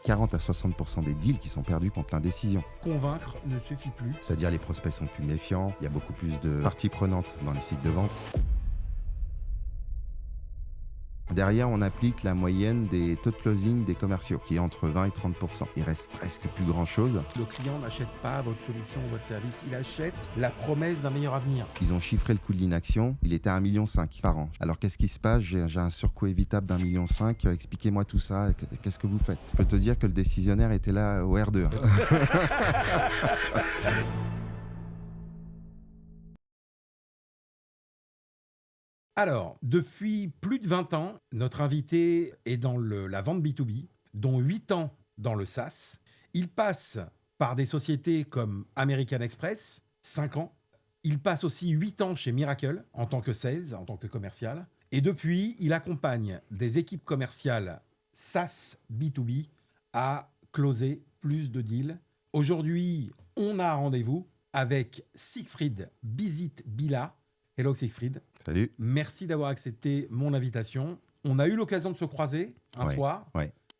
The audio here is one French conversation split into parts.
40 à 60% des deals qui sont perdus contre l'indécision. Convaincre ne suffit plus. C'est-à-dire les prospects sont plus méfiants, il y a beaucoup plus de parties prenantes dans les sites de vente. Derrière, on applique la moyenne des taux de closing des commerciaux, qui est entre 20 et 30%. Il reste presque plus grand-chose. Le client n'achète pas votre solution ou votre service, il achète la promesse d'un meilleur avenir. Ils ont chiffré le coût de l'inaction, il était à 1,5 million par an. Alors qu'est-ce qui se passe? J'ai un surcoût évitable d'1,5 million. Expliquez-moi tout ça, qu'est-ce que vous faites? Je peux te dire que le décisionnaire était là au R2. Alors, depuis plus de 20 ans, notre invité est dans la vente B2B, dont 8 ans dans le SaaS. Il passe par des sociétés comme American Express, 5 ans. Il passe aussi 8 ans chez Miracle en tant que sales, en tant que commercial. Et depuis, il accompagne des équipes commerciales SaaS B2B à closer plus de deals. Aujourd'hui, on a un rendez-vous avec Siegfried Bizit-Billa. Hello Siegfried. Salut. Merci d'avoir accepté mon invitation. On a eu l'occasion de se croiser un soir,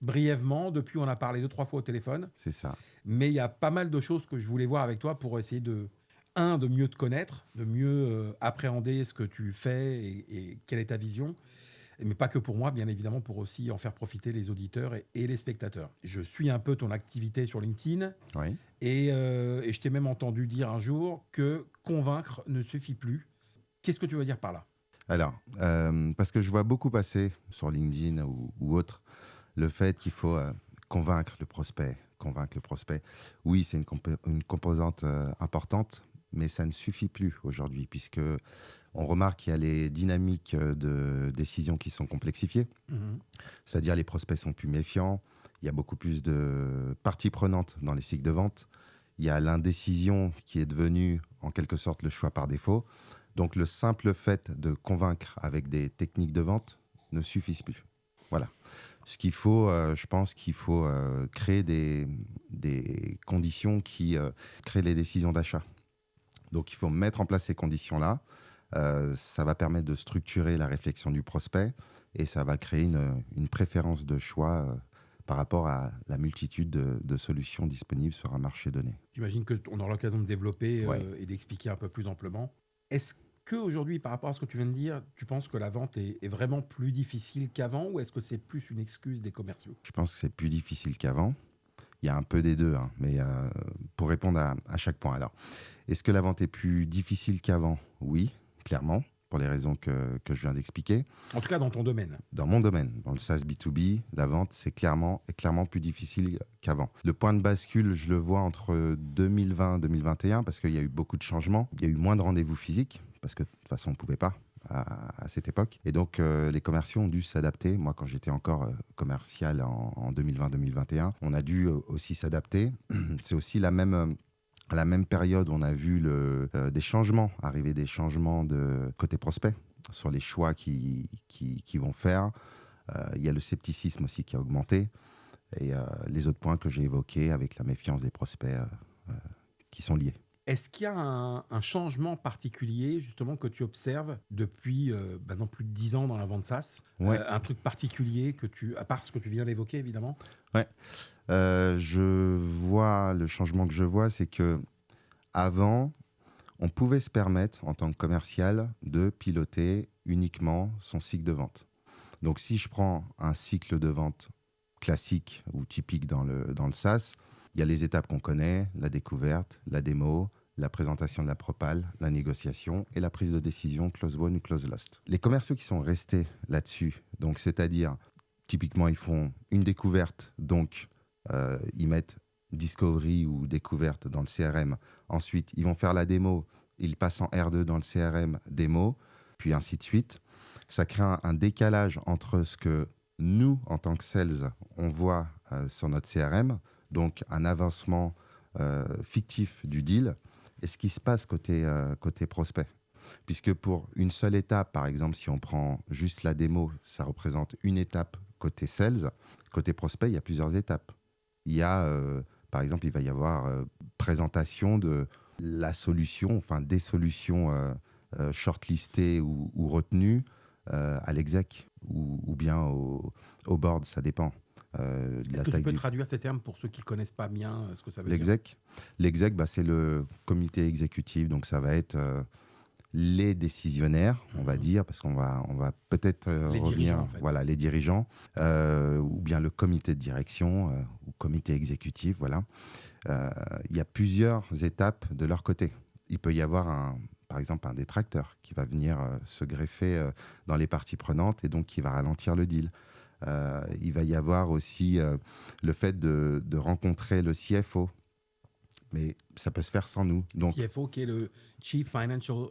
brièvement. Depuis, on a parlé 2-3 fois au téléphone. C'est ça. Mais il y a pas mal de choses que je voulais voir avec toi pour essayer de mieux te connaître, de mieux appréhender ce que tu fais et quelle est ta vision. Mais pas que pour moi, bien évidemment, pour aussi en faire profiter les auditeurs et les spectateurs. Je suis un peu ton activité sur LinkedIn. Oui. Et je t'ai même entendu dire un jour que convaincre ne suffit plus. Qu'est-ce que tu veux dire par là? Alors, parce que je vois beaucoup passer sur LinkedIn ou autre, le fait qu'il faut convaincre le prospect. Oui, c'est une composante importante, mais ça ne suffit plus aujourd'hui, puisque on remarque qu'il y a les dynamiques de décision qui sont complexifiées. C'est-à-dire les prospects sont plus méfiants, il y a beaucoup plus de parties prenantes dans les cycles de vente, il y a l'indécision qui est devenue en quelque sorte le choix par défaut. Donc, le simple fait de convaincre avec des techniques de vente ne suffit plus. Voilà. Ce qu'il faut, je pense qu'il faut créer des conditions qui créent les décisions d'achat. Donc, il faut mettre en place ces conditions-là. Ça va permettre de structurer la réflexion du prospect et ça va créer une préférence de choix par rapport à la multitude de solutions disponibles sur un marché donné. J'imagine qu'on aura l'occasion de développer et d'expliquer un peu plus amplement. Est-ce qu'aujourd'hui, par rapport à ce que tu viens de dire, tu penses que la vente est vraiment plus difficile qu'avant ou est-ce que c'est plus une excuse des commerciaux? Je pense que c'est plus difficile qu'avant. Il y a un peu des deux, mais pour répondre à chaque point. Alors, est-ce que la vente est plus difficile qu'avant? Oui, clairement, pour les raisons que je viens d'expliquer. En tout cas, dans ton domaine. Dans mon domaine, dans le SaaS B2B, la vente, c'est clairement plus difficile qu'avant. Le point de bascule, je le vois entre 2020 et 2021, parce qu'il y a eu beaucoup de changements. Il y a eu moins de rendez-vous physiques, parce que de toute façon, on ne pouvait pas à cette époque. Et donc, les commerciaux ont dû s'adapter. Moi, quand j'étais encore commercial en 2020-2021, on a dû aussi s'adapter. C'est aussi à la même période, on a vu des changements de côté prospect sur les choix qu'ils vont faire. Il y a le scepticisme aussi qui a augmenté. Et les autres points que j'ai évoqués avec la méfiance des prospects qui sont liés. Est-ce qu'il y a un changement particulier, justement, que tu observes depuis maintenant plus de 10 ans dans la vente SaaS? Un truc particulier, à part ce que tu viens d'évoquer, évidemment? Ouais. Le changement que je vois, c'est que avant, on pouvait se permettre, en tant que commercial, de piloter uniquement son cycle de vente. Donc, si je prends un cycle de vente classique ou typique dans le SaaS, il y a les étapes qu'on connaît, la découverte, la démo, la présentation de la propale, la négociation et la prise de décision close won ou close lost. Les commerciaux qui sont restés là-dessus, donc c'est-à-dire typiquement ils font une découverte, donc ils mettent discovery ou découverte dans le CRM. Ensuite, ils vont faire la démo, ils passent en R2 dans le CRM démo, puis ainsi de suite. Ça crée un décalage entre ce que nous, en tant que sales, on voit sur notre CRM, donc un avancement fictif du deal, et ce qui se passe côté prospect. Puisque pour une seule étape, par exemple, si on prend juste la démo, ça représente une étape côté sales. Côté prospect, il y a plusieurs étapes. Il y a, par exemple, il va y avoir présentation de la solution, enfin des solutions shortlistées ou retenues à l'exec ou bien au board, ça dépend. Est-ce que tu peux traduire ces termes pour ceux qui ne connaissent pas bien ce que ça veut dire? L'exec, c'est le comité exécutif, donc ça va être les décisionnaires, on va dire, parce qu'on va peut-être revenir, dirigeants, en fait. voilà, les dirigeants, ou bien le comité de direction ou comité exécutif, voilà. Il y a plusieurs étapes de leur côté. Il peut y avoir par exemple un détracteur qui va venir se greffer dans les parties prenantes et donc qui va ralentir le deal. Il va y avoir aussi le fait de rencontrer le CFO, mais ça peut se faire sans nous. Donc, CFO, qui est le Chief Financial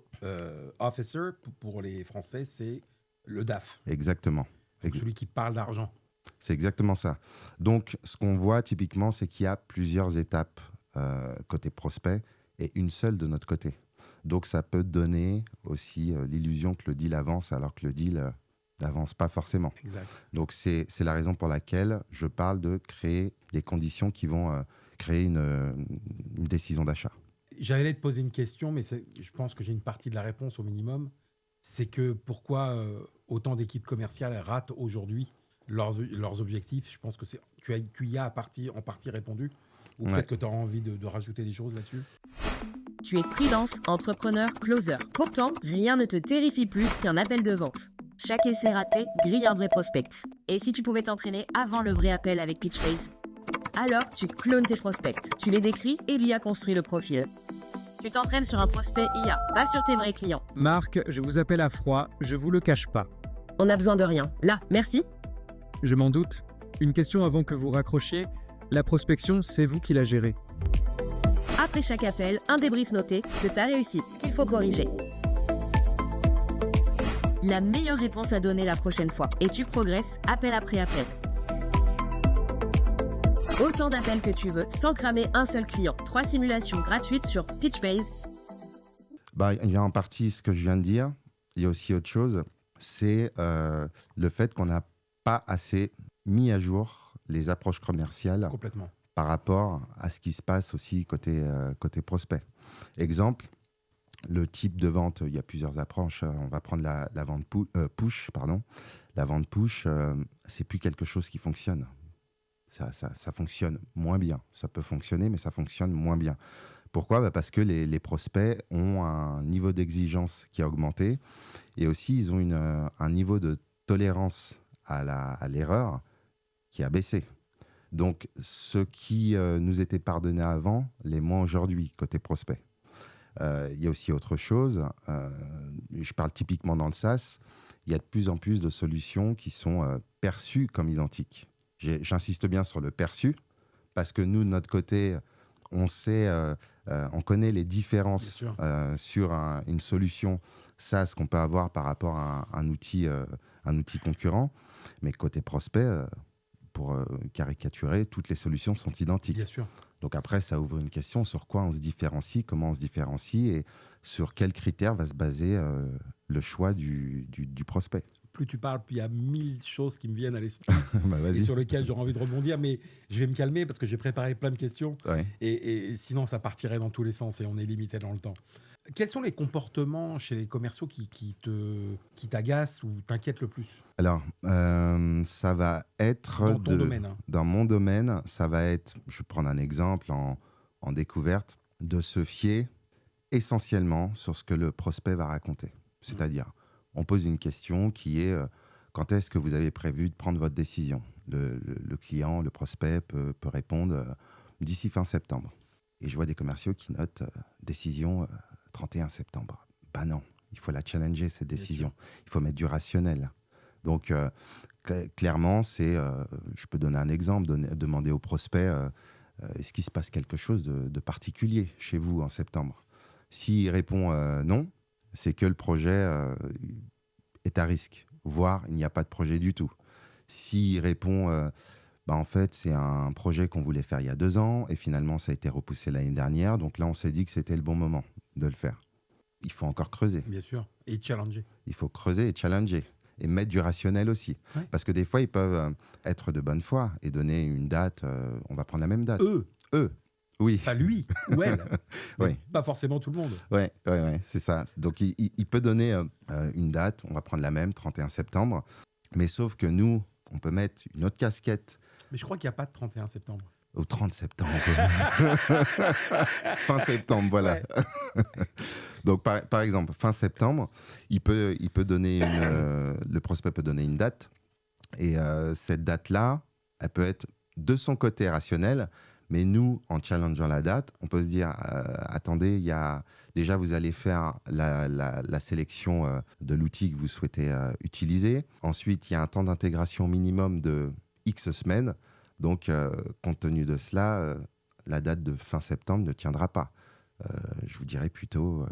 Officer, pour les Français, c'est le DAF. exactement. Donc celui qui parle d'argent. C'est exactement ça. Donc, ce qu'on voit typiquement, c'est qu'il y a plusieurs étapes côté prospect et une seule de notre côté. Donc, ça peut donner aussi l'illusion que le deal avance alors que le deal n'avance pas forcément. Exact. Donc, c'est la raison pour laquelle je parle de créer les conditions qui vont créer une décision d'achat. J'allais te poser une question, mais je pense que j'ai une partie de la réponse au minimum. C'est que pourquoi autant d'équipes commerciales ratent aujourd'hui leurs objectifs? Je pense que tu y as en partie répondu. Ou peut-être que tu auras envie de rajouter des choses là-dessus. Tu es freelance, entrepreneur, closer. Pourtant, rien ne te terrifie plus qu'un appel de vente. Chaque essai raté grille un vrai prospect. Et si tu pouvais t'entraîner avant le vrai appel avec Pitchbase? Alors, tu clones tes prospects, tu les décris et l'IA construit le profil. Tu t'entraînes sur un prospect IA, pas sur tes vrais clients. Marc, je vous appelle à froid, je vous le cache pas. On n'a besoin de rien. Là, merci. Je m'en doute. Une question avant que vous raccrochiez. La prospection, c'est vous qui la gérez. Après chaque appel, un débrief noté de ta réussite qu'il faut corriger. La meilleure réponse à donner la prochaine fois. Et tu progresses appel après appel. Autant d'appels que tu veux, sans cramer un seul client. 3 simulations gratuites sur Pitchbase. Il y a en partie ce que je viens de dire. Il y a aussi autre chose. C'est le fait qu'on n'a pas assez mis à jour les approches commerciales. Complètement. Par rapport à ce qui se passe aussi côté prospect. Exemple, le type de vente, il y a plusieurs approches. On va prendre la vente push. La vente push, c'est plus quelque chose qui fonctionne. Ça fonctionne moins bien. Ça peut fonctionner, mais ça fonctionne moins bien. Pourquoi ? Parce que les prospects ont un niveau d'exigence qui a augmenté et aussi ils ont un niveau de tolérance à l'erreur qui a baissé. Donc, ce qui nous était pardonné avant, l'est moins aujourd'hui, côté prospect. Il y a aussi autre chose. Je parle typiquement dans le SaaS. Il y a de plus en plus de solutions qui sont perçues comme identiques. J'insiste bien sur le perçu, parce que nous, de notre côté, on sait, on connaît les différences sur une solution SaaS qu'on peut avoir par rapport à un outil concurrent. Mais côté prospect, pour caricaturer, toutes les solutions sont identiques. Bien sûr. Donc après, ça ouvre une question sur quoi on se différencie, comment on se différencie et sur quels critères va se baser le choix du prospect. Plus tu parles, plus il y a 1000 choses qui me viennent à l'esprit Vas-y. et sur lesquelles j'aurais envie de rebondir, mais je vais me calmer parce que j'ai préparé plein de questions et sinon ça partirait dans tous les sens et on est limité dans le temps. Quels sont les comportements chez les commerciaux qui t'agacent ou t'inquiètent le plus? Alors, ça va être... Dans ton domaine. Hein. Dans mon domaine, ça va être, je vais prendre un exemple en découverte, de se fier essentiellement sur ce que le prospect va raconter. C'est-à-dire, on pose une question qui est quand est-ce que vous avez prévu de prendre votre décision? Le client, le prospect peut répondre d'ici fin septembre. Et je vois des commerciaux qui notent décision 31 septembre. Ben non, il faut la challenger, cette décision. Il faut mettre du rationnel. Donc, clairement, je peux donner un exemple, demander au prospect est-ce qu'il se passe quelque chose de particulier chez vous en septembre? S'il répond non, c'est que le projet est à risque, voire il n'y a pas de projet du tout. S'il répond en fait, c'est un projet qu'on voulait faire il y a 2 ans et finalement, ça a été repoussé l'année dernière. Donc là, on s'est dit que c'était le bon moment de le faire. Il faut encore creuser. Bien sûr, et challenger. Il faut creuser et challenger. Et mettre du rationnel aussi. Ouais. Parce que des fois, ils peuvent être de bonne foi et donner une date. On va prendre la même date. Eux. Oui. Pas lui ou elle. Oui. Pas forcément tout le monde. Oui, c'est ça. Donc, il peut donner une date. On va prendre la même, 31 septembre. Mais sauf que nous, on peut mettre une autre casquette Mais je crois qu'il n'y a pas de 31 septembre. Au 30 septembre. Fin septembre, voilà. Ouais. Donc, par exemple, fin septembre, il peut donner le prospect peut donner une date. Et cette date-là, elle peut être de son côté rationnelle. Mais nous, en challengeant la date, on peut se dire, attendez, déjà, vous allez faire la sélection de l'outil que vous souhaitez utiliser. Ensuite, il y a un temps d'intégration minimum de X semaines. Donc, compte tenu de cela, la date de fin septembre ne tiendra pas. Je vous dirais plutôt,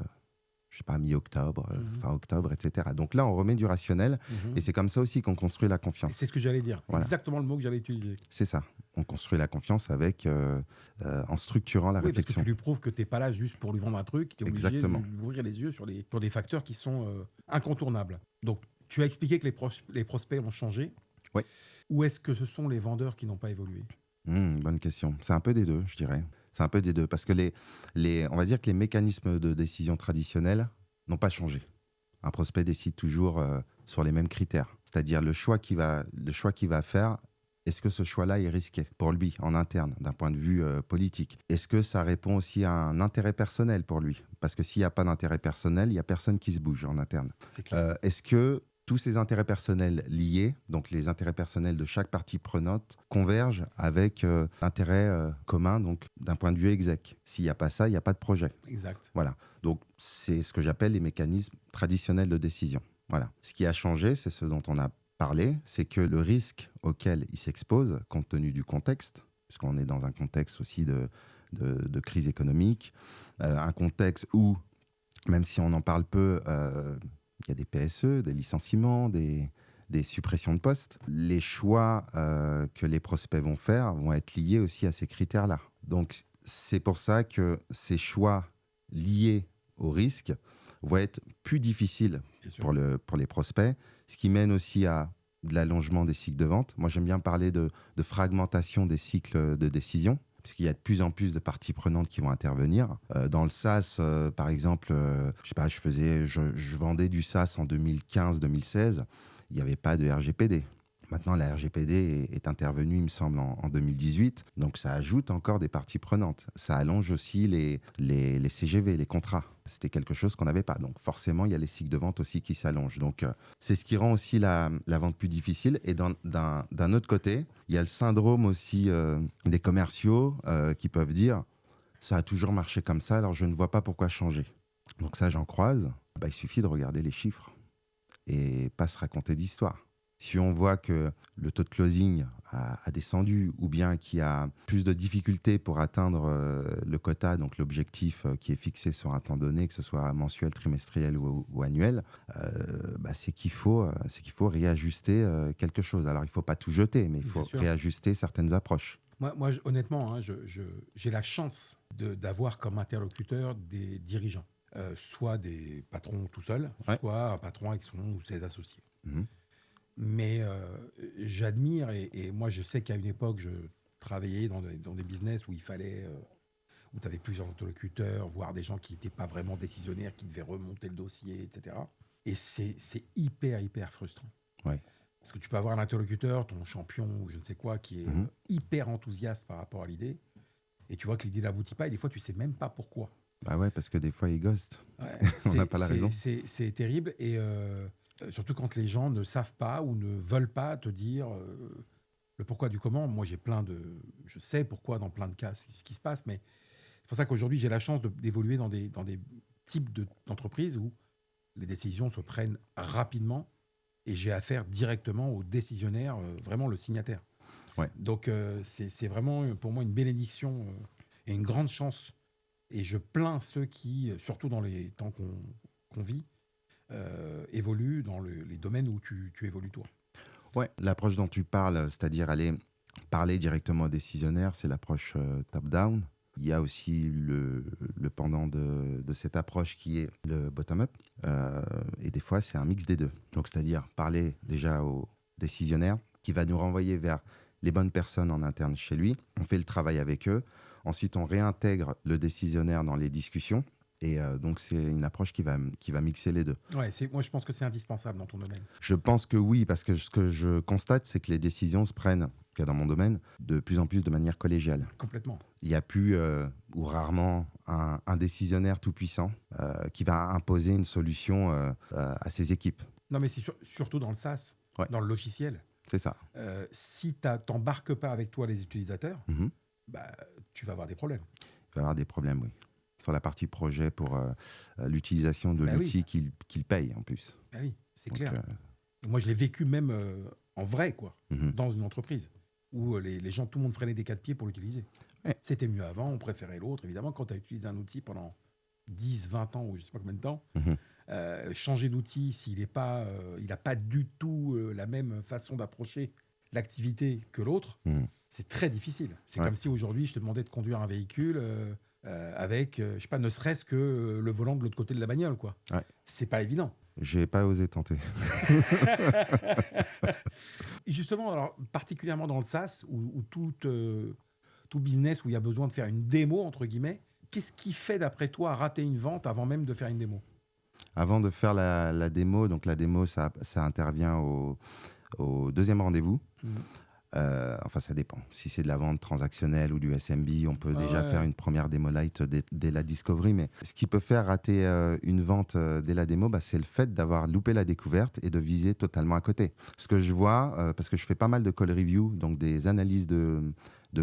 je ne sais pas, mi-octobre, fin octobre, etc. Donc là, on remet du rationnel. Et c'est comme ça aussi qu'on construit la confiance. C'est ce que j'allais dire. Voilà. Exactement le mot que j'allais utiliser. C'est ça. On construit la confiance en structurant la Oui, parce que réflexion. tu lui prouves que tu n'es pas là juste pour lui vendre un truc. Tu es obligé Exactement. de lui ouvrir les yeux sur des facteurs qui sont incontournables. Donc, tu as expliqué que les prospects ont changé. Oui. Ou est-ce que ce sont les vendeurs qui n'ont pas évolué? Bonne question. C'est un peu des deux, je dirais. C'est un peu des deux. Parce que on va dire que les mécanismes de décision traditionnels n'ont pas changé. Un prospect décide toujours sur les mêmes critères. C'est-à-dire le choix qu'il va faire, est-ce que ce choix-là est risqué pour lui, en interne, d'un point de vue politique? Est-ce que ça répond aussi à un intérêt personnel pour lui? Parce que s'il n'y a pas d'intérêt personnel, il n'y a personne qui se bouge en interne. C'est clair. Est-ce que tous ces intérêts personnels liés, donc les intérêts personnels de chaque partie prenante, convergent avec l'intérêt commun, donc d'un point de vue exec? S'il n'y a pas ça, il n'y a pas de projet. Exact. Voilà. Donc, c'est ce que j'appelle les mécanismes traditionnels de décision. Voilà. Ce qui a changé, c'est ce dont on a parlé, c'est que le risque auquel il s'expose, compte tenu du contexte, puisqu'on est dans un contexte aussi de crise économique, un contexte où, même si on en parle peu, il y a des PSE, des licenciements, des suppressions de postes. Les choix que les prospects vont faire vont être liés aussi à ces critères-là. Donc, c'est pour ça que ces choix liés au risque vont être plus difficiles pour les prospects, ce qui mène aussi à de l'allongement des cycles de vente. Moi, j'aime bien parler de fragmentation des cycles de décision, puisqu'il y a de plus en plus de parties prenantes qui vont intervenir. Dans le SaaS, par exemple, je sais pas, je vendais du SaaS en 2015-2016, il n'y avait pas de RGPD. Maintenant, la RGPD est intervenue, il me semble, en 2018. Donc, ça ajoute encore des parties prenantes. Ça allonge aussi les CGV, les contrats. C'était quelque chose qu'on n'avait pas. Donc, forcément, il y a les cycles de vente aussi qui s'allongent. Donc, c'est ce qui rend aussi la vente plus difficile. Et d'un autre côté, il y a le syndrome aussi des commerciaux qui peuvent dire « ça a toujours marché comme ça, alors je ne vois pas pourquoi changer ». Donc ça, j'en croise. Il suffit de regarder les chiffres et pas se raconter d'histoire. Si on voit que le taux de closing a descendu ou bien qu'il y a plus de difficultés pour atteindre le quota, donc l'objectif qui est fixé sur un temps donné, que ce soit mensuel, trimestriel ou annuel, c'est qu'il faut réajuster quelque chose. Alors, il ne faut pas tout jeter, mais il faut réajuster certaines approches. Moi honnêtement, j'ai la chance d'avoir comme interlocuteur des dirigeants, soit des patrons tout seuls, soit un patron avec son ou ses associés. Mais j'admire, et moi je sais qu'à une époque, je travaillais dans des business où il fallait, où tu avais plusieurs interlocuteurs, voire des gens qui n'étaient pas vraiment décisionnaires, qui devaient remonter le dossier, etc. Et c'est hyper frustrant. Ouais. Parce que tu peux avoir un interlocuteur, ton champion ou je ne sais quoi, qui est hyper enthousiaste par rapport à l'idée, et tu vois que l'idée n'aboutit pas, et des fois tu ne sais même pas pourquoi. Bah ouais, parce que des fois ils ghostent. Ouais, on n'a pas la raison. C'est terrible, et surtout quand les gens ne savent pas ou ne veulent pas te dire le pourquoi du comment. Moi, je sais pourquoi dans plein de cas c'est ce qui se passe, mais c'est pour ça qu'aujourd'hui j'ai la chance d'évoluer dans des types d'entreprises où les décisions se prennent rapidement et j'ai affaire directement au décisionnaire, vraiment le signataire. Ouais. Donc c'est vraiment pour moi une bénédiction et une grande chance. Et je plains ceux qui, surtout dans les temps qu'on vit, évoluent dans les domaines où tu évolues toi. Ouais, l'approche dont tu parles, c'est-à-dire aller parler directement au décisionnaire, c'est l'approche top-down. Il y a aussi le pendant de cette approche qui est le bottom-up. Et des fois, c'est un mix des deux. Donc, c'est-à-dire parler déjà au décisionnaire qui va nous renvoyer vers les bonnes personnes en interne chez lui. On fait le travail avec eux. Ensuite, on réintègre le décisionnaire dans les discussions. Et donc, c'est une approche qui va mixer les deux. Ouais, moi, je pense que c'est indispensable dans ton domaine. Je pense que oui, parce que ce que je constate, c'est que les décisions se prennent, en tout cas dans mon domaine, de plus en plus de manière collégiale. Complètement. Il n'y a plus, ou rarement, un décisionnaire tout-puissant qui va imposer une solution à ses équipes. Non, mais c'est surtout dans le SaaS, Ouais. dans le logiciel. C'est ça. Si tu n'embarques pas avec toi les utilisateurs, tu vas avoir des problèmes. Il va y avoir des problèmes, oui. Sur la partie projet pour l'utilisation de l'outil qu'il paye en plus. Ah oui, c'est Donc, clair. Et moi, je l'ai vécu même en vrai, quoi, dans une entreprise où les gens, tout le monde freinait des quatre pieds pour l'utiliser. Ouais. C'était mieux avant, on préférait l'autre. Évidemment, quand tu as utilisé un outil pendant 10, 20 ans ou je ne sais pas combien de temps, changer d'outil s'il n'a pas du tout la même façon d'approcher l'activité que l'autre, c'est très difficile. C'est comme si aujourd'hui, je te demandais de conduire un véhicule avec, je sais pas, ne serait-ce que le volant de l'autre côté de la bagnole, quoi. Ouais. C'est pas évident. J'ai pas osé tenter. Et justement, alors, particulièrement dans le SaaS, ou tout business où il y a besoin de faire une démo, entre guillemets, qu'est-ce qui fait, d'après toi, rater une vente avant même de faire une démo ? Avant de faire la démo, donc la démo, ça intervient au deuxième rendez-vous. Enfin, ça dépend. Si c'est de la vente transactionnelle ou du SMB, on peut déjà faire une première démo light dès la discovery. Mais ce qui peut faire rater une vente dès la démo, c'est le fait d'avoir loupé la découverte et de viser totalement à côté. Ce que je vois, parce que je fais pas mal de call review, donc des analyses de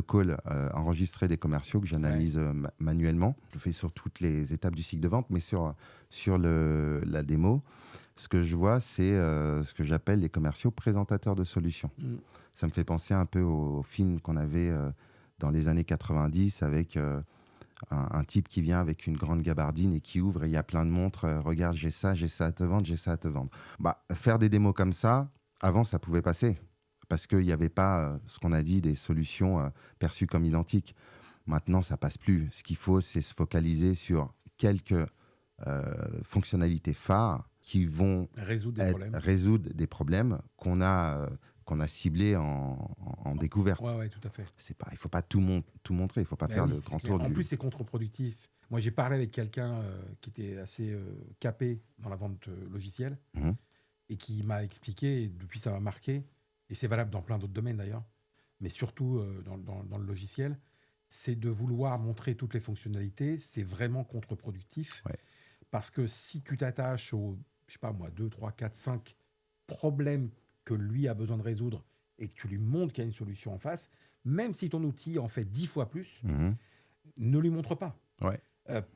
call enregistrés des commerciaux que j'analyse manuellement. Je le fais sur toutes les étapes du cycle de vente, mais sur la démo, ce que je vois, c'est ce que j'appelle les commerciaux présentateurs de solutions. Ça me fait penser un peu au film qu'on avait dans les années 90 avec un type qui vient avec une grande gabardine et qui ouvre et il y a plein de montres. Regarde, j'ai ça à te vendre, j'ai ça à te vendre. Faire des démos comme ça, avant, ça pouvait passer parce qu'il n'y avait pas, ce qu'on a dit, des solutions perçues comme identiques. Maintenant, ça passe plus. Ce qu'il faut, c'est se focaliser sur quelques fonctionnalités phares qui vont résoudre des problèmes qu'on a ciblés en découverte. Oui, tout à fait. Il ne faut pas tout montrer, il ne faut pas faire le grand tour. En plus, c'est contre-productif. Moi, j'ai parlé avec quelqu'un qui était assez capé dans la vente logicielle et qui m'a expliqué, et depuis ça m'a marqué, et c'est valable dans plein d'autres domaines d'ailleurs, mais surtout dans le logiciel, c'est de vouloir montrer toutes les fonctionnalités, c'est vraiment contre-productif. Ouais. Parce que si tu t'attaches aux, je sais pas moi, 2, 3, 4, 5 problèmes que lui a besoin de résoudre et que tu lui montres qu'il y a une solution en face, même si ton outil en fait 10 fois plus, ne lui montre pas. Ouais.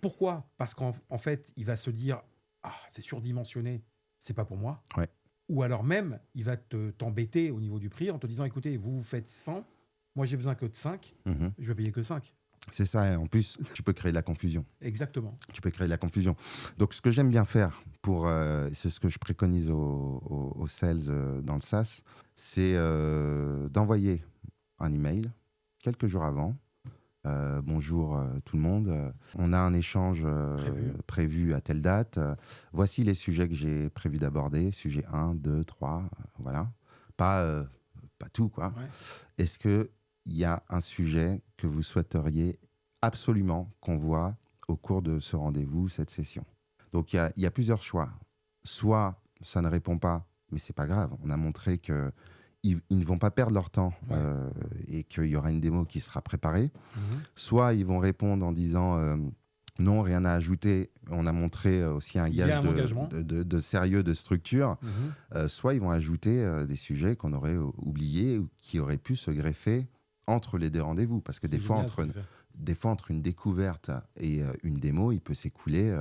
Pourquoi ? Parce qu'en fait, il va se dire « Ah, c'est surdimensionné, c'est pas pour moi. Ouais. » Ou alors même, il va t'embêter au niveau du prix en te disant « Écoutez, vous faites 100, moi j'ai besoin que de 5, je vais payer que 5. » C'est ça, et en plus, tu peux créer de la confusion. Exactement. Tu peux créer de la confusion. Donc, ce que j'aime bien faire, c'est ce que je préconise aux sales dans le SaaS, c'est d'envoyer un email quelques jours avant. Bonjour tout le monde. On a un échange prévu à telle date. Voici les sujets que j'ai prévu d'aborder. Sujet 1, 2, 3, voilà. Pas tout, quoi. Ouais. Est-ce qu'il y a un sujet que vous souhaiteriez absolument qu'on voit au cours de ce rendez-vous, cette session? Donc, il y a plusieurs choix. Soit ça ne répond pas, mais c'est pas grave. On a montré qu'ils ne vont pas perdre leur temps et qu'il y aura une démo qui sera préparée. Soit ils vont répondre en disant non, rien à ajouter. On a montré aussi un gage de sérieux, de structure. Soit ils vont ajouter des sujets qu'on aurait oubliés ou qui auraient pu se greffer entre les deux rendez-vous. Parce que des fois, entre une découverte et une démo, il peut s'écouler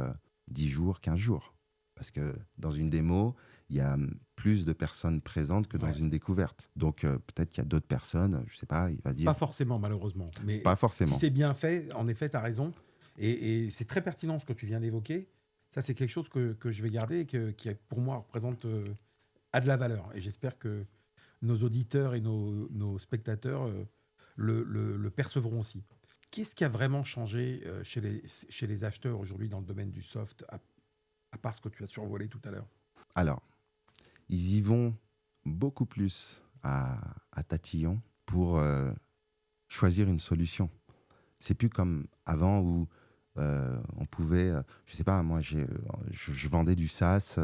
10 jours, 15 jours. Parce que dans une démo, il y a plus de personnes présentes que dans une découverte. Donc, peut-être qu'il y a d'autres personnes, je ne sais pas, il va dire... Pas forcément, malheureusement. Mais pas forcément. Si c'est bien fait, en effet, tu as raison. Et c'est très pertinent ce que tu viens d'évoquer. Ça, c'est quelque chose que je vais garder et qui, pour moi, a de la valeur. Et j'espère que nos auditeurs et nos spectateurs le percevront aussi. Qu'est-ce qui a vraiment changé chez les acheteurs aujourd'hui dans le domaine du soft, à part ce que tu as survolé tout à l'heure? Alors, ils y vont beaucoup plus à tatillon pour choisir une solution. C'est plus comme avant où On pouvait, je sais pas, moi, je vendais du SaaS.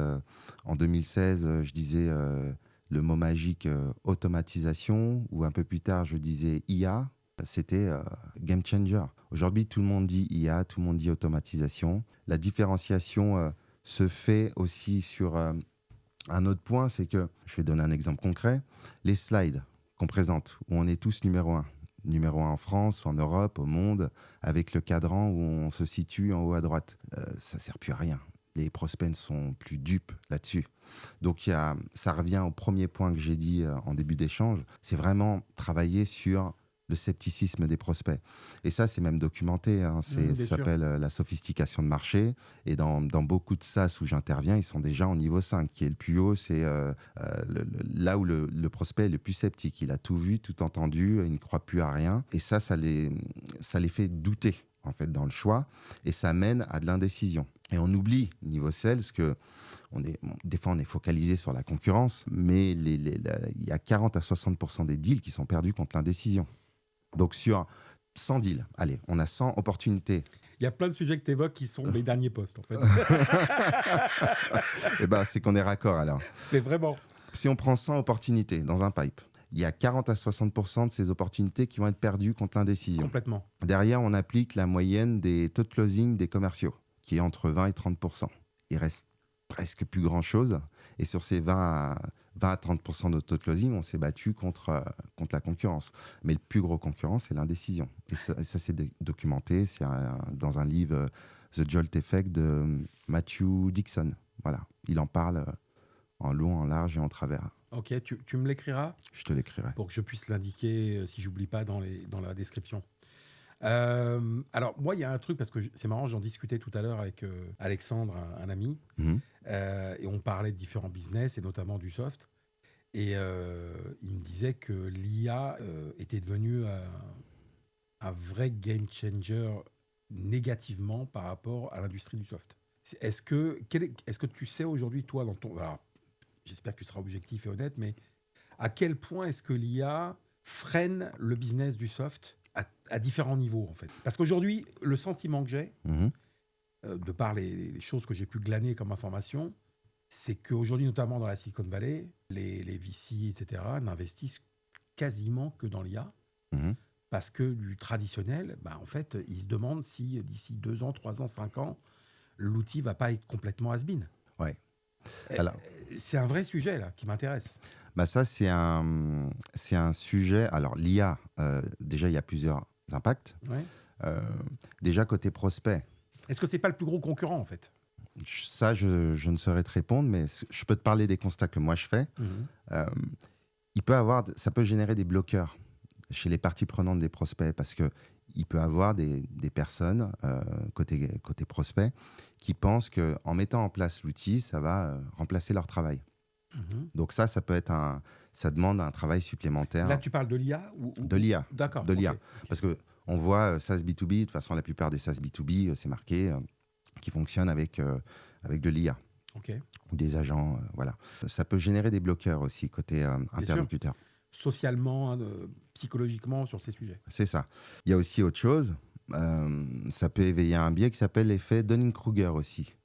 En 2016, je disais le mot magique automatisation, ou un peu plus tard, je disais IA. C'était game changer. Aujourd'hui, tout le monde dit IA, tout le monde dit automatisation. La différenciation se fait aussi sur un autre point, c'est que, je vais donner un exemple concret, les slides qu'on présente, où on est tous numéro 1. Numéro 1 en France, en Europe, au monde, avec le cadran où on se situe en haut à droite. Ça ne sert plus à rien. Les prospects ne sont plus dupes là-dessus. Donc, ça revient au premier point que j'ai dit en début d'échange, c'est vraiment travailler sur le scepticisme des prospects. Et ça, c'est même documenté. Ça s'appelle la sophistication de marché. Et dans beaucoup de SaaS où j'interviens, ils sont déjà en niveau 5, qui est le plus haut. C'est là où le prospect est le plus sceptique. Il a tout vu, tout entendu, il ne croit plus à rien. Et ça les fait douter, en fait, dans le choix. Et ça mène à de l'indécision. Et on oublie, niveau sales, que des fois, on est focalisé sur la concurrence, mais il y a 40 à 60% des deals qui sont perdus contre l'indécision. Donc, sur 100 deals, allez, on a 100 opportunités. Il y a plein de sujets que tu évoques qui sont mes derniers posts, en fait. Eh ben, c'est qu'on est raccord, alors. Mais vraiment. Si on prend 100 opportunités dans un pipe, il y a 40 à 60% de ces opportunités qui vont être perdues contre l'indécision. Complètement. Derrière, on applique la moyenne des taux de closing des commerciaux, qui est entre 20 et 30%. Il reste presque plus grand-chose. Et sur ces 20 à 30% de taux de closing, on s'est battu contre la concurrence. Mais le plus gros concurrent, c'est l'indécision. Et ça c'est documenté. C'est dans un livre, The Jolt Effect, de Matthew Dixon. Voilà. Il en parle en long, en large et en travers. Ok, tu me l'écriras ? Je te l'écrirai. Pour que je puisse l'indiquer, si j'oublie pas, dans la description. Alors, moi, il y a un truc, parce que c'est marrant, j'en discutais tout à l'heure avec Alexandre, un ami, et on parlait de différents business, et notamment du soft. Et il me disait que l'IA était devenue un vrai game changer négativement par rapport à l'industrie du soft. Est-ce que tu sais aujourd'hui, toi, alors, j'espère que tu seras objectif et honnête, mais à quel point est-ce que l'IA freine le business du soft à différents niveaux, en fait? Parce qu'aujourd'hui, le sentiment que j'ai, de par les choses que j'ai pu glaner comme information, c'est qu'aujourd'hui, notamment dans la Silicon Valley, les VC, etc., n'investissent quasiment que dans l'IA, parce que du traditionnel, en fait, ils se demandent si d'ici 2 ans, 3 ans, 5 ans, l'outil ne va pas être complètement has-been. Ouais. Alors, c'est un vrai sujet, là, qui m'intéresse. Ça, c'est un sujet. Alors, l'IA, déjà, il y a plusieurs impacts. Ouais. Déjà, côté prospect. Est-ce que ce n'est pas le plus gros concurrent, en fait ? Ça, je ne saurais te répondre, mais je peux te parler des constats que moi je fais. Ça peut générer des bloqueurs chez les parties prenantes des prospects, parce qu'il peut y avoir des personnes, côté prospect, qui pensent qu'en mettant en place l'outil, ça va remplacer leur travail. Donc ça peut être ça demande un travail supplémentaire. Là, tu parles de l'IA De l'IA. D'accord. De l'IA. Okay. Parce qu'on voit SaaS B2B, de toute façon, la plupart des SaaS B2B, c'est marqué, qui fonctionnent avec de l'IA. Okay. Ou des agents, voilà. Ça peut générer des bloqueurs aussi, côté interlocuteur. Socialement, psychologiquement, sur ces sujets. C'est ça. Il y a aussi autre chose. Ça peut éveiller un biais qui s'appelle l'effet Dunning-Kruger aussi.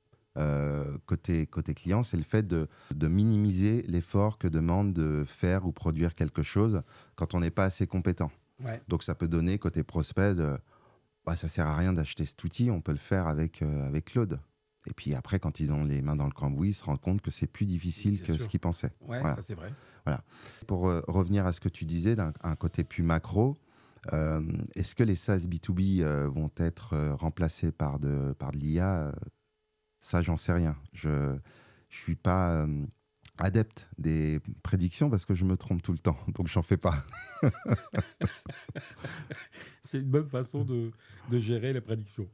Côté client, c'est le fait de minimiser l'effort que demande de faire ou produire quelque chose quand on n'est pas assez compétent. Ouais. Donc ça peut donner côté prospect ça sert à rien d'acheter cet outil, on peut le faire avec Claude. Et puis après, quand ils ont les mains dans le cambouis, ils se rendent compte que c'est plus difficile que ce qu'ils pensaient. Ouais, voilà. Ça c'est vrai. Voilà. Pour revenir à ce que tu disais, d'un côté plus macro, est-ce que les SaaS B2B vont être remplacés par de l'IA ? Ça, j'en sais rien. Je suis pas adepte des prédictions parce que je me trompe tout le temps, donc j'en fais pas. C'est une bonne façon de gérer les prédictions.